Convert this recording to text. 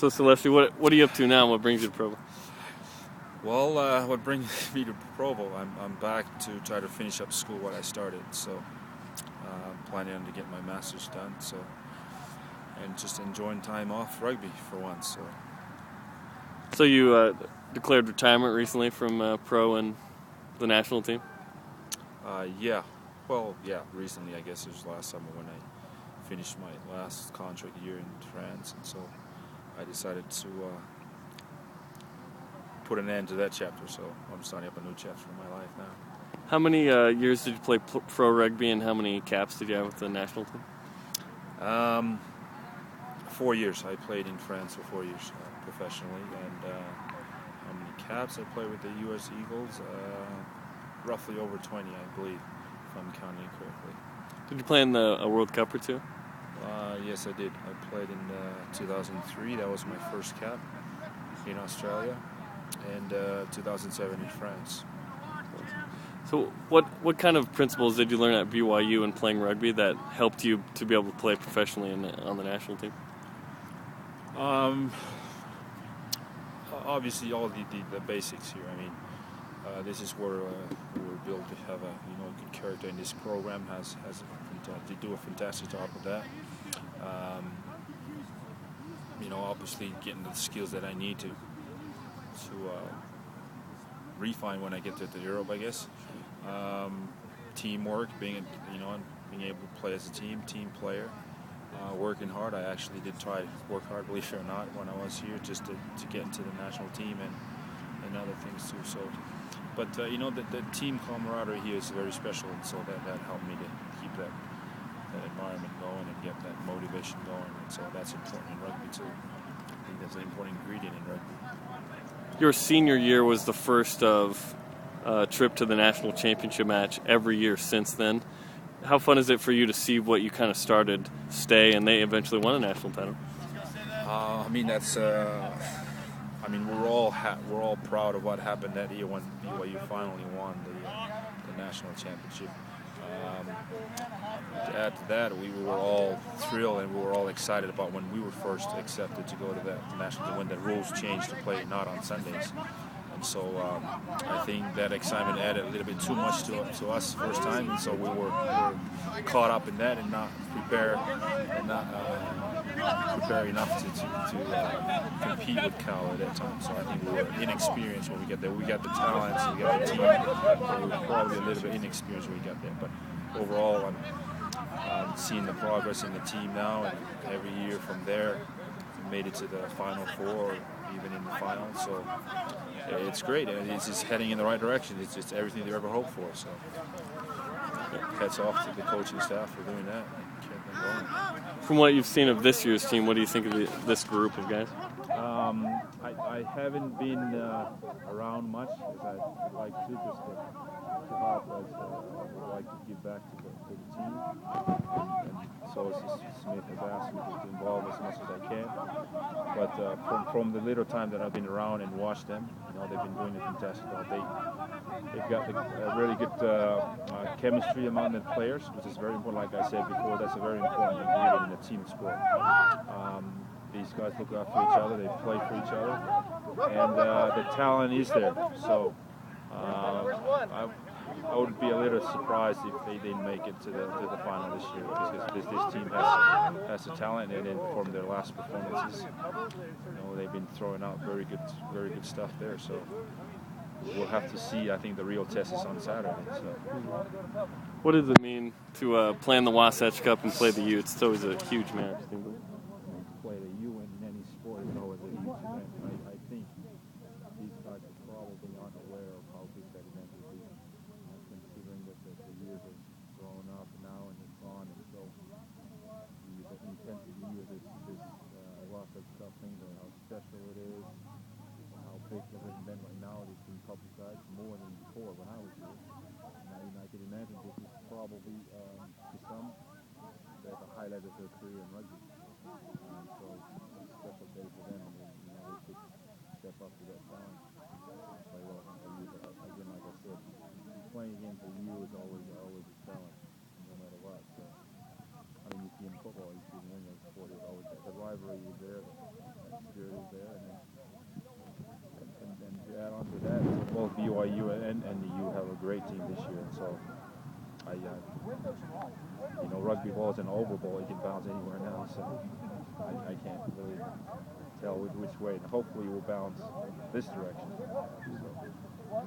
So Salesi, what are you up to now? What brings you to Provo? Well, what brings me to Provo? I'm back to try to finish up school what I started. So I'm planning on to get my master's done. So and just enjoying time off rugby for once. So you declared retirement recently from pro and the national team? Yeah. Well, yeah. Recently, I guess it was last summer when I finished my last contract year in France, and so I decided to put an end to that chapter. So I'm starting up a new chapter in my life now. How many years did you play pro rugby, and how many caps did you have with the national team? 4 years. I played in France for 4 years professionally, and how many caps I played with the U.S. Eagles? Roughly over 20, I believe, if I'm counting correctly. Did you play in a World Cup or two? Yes, I did. I played in 2003. That was my first cap in Australia, and 2007 in France. So what kind of principles did you learn at BYU in playing rugby that helped you to be able to play professionally on the national team? Obviously, all the basics here. I mean, this is where we're built to have a good character, and this program they do a fantastic job of that. Obviously getting the skills that I need to refine when I get to Europe, I guess. Teamwork, being able to play as a team player. Working hard. I actually did try to work hard, believe it or not, when I was here, just to get into the national team and other things too. So, but the team camaraderie here is very special, and so that helped me to keep that environment going and get that motivation going. And so that's important in rugby too. I think that's an important ingredient in rugby. Your senior year was the first of a trip to the national championship match every year since then. How fun is it for you to see what you kind of started stay, and they eventually won a national title? I mean, that's. We're all proud of what happened that year when BYU finally won the national championship. To add to that, we were all thrilled and we were all excited about when we were first accepted to go to that national, when the rules changed to play not on Sundays. And so I think that excitement added a little bit too much to us first time, and so we were caught up in that and not prepared enough to compete with Cal at that time. So I think we were inexperienced when we got there. We got the talents, we got the team, but we were probably a little bit inexperienced when we got there. But overall, I'm seeing the progress in the team now, and every year from there, we made it to the Final Four, or even in the final. So it's great, and it's just heading in the right direction. It's just everything they ever hoped for. So hats off to the coaching staff for doing that. From what you've seen of this year's team, what do you think of this group of guys? I haven't been around much, because I'd like to just to help, as I would like to give back to the team. And so Smith has asked me to involve as much as I can. But from the little time that I've been around and watched them, they've been doing a fantastic job. They've got a really good chemistry among the players, which is very important. Like I said before, that's a very important ingredient in a team sport. These guys look after each other, they play for each other, and the talent is there. So I would be a little surprised if they didn't make it to the final this year, because this team has the talent, and from their last performances, they've been throwing out very good stuff there. So we'll have to see. I think the real test is on Saturday. So. What does it mean to play in the Wasatch Cup and play the U? It's always a huge match. Play the U in any sport is always a huge event. I think these guys probably aren't aware of how big that event will be, considering that the years have grown up now and it's gone, and so the intensity of this Wasatch Cup thing, how special it is, how big of an event right now it is being publicized more than before when I was here. And I can imagine this is probably to some the highlight of their career in rugby. So it's a special day for them, and they should step up to that challenge and play well against the U. But again, like I said, playing against the U is always a challenge, no matter what. So, you see in football, you see in any other sport, there's always the rivalry there, that spirit is there, and to add on to that, so both BYU and the U have a great team this year. So rugby ball is an oval ball; it can bounce anywhere now. So I can't really tell which way. And hopefully, it will bounce this direction. So.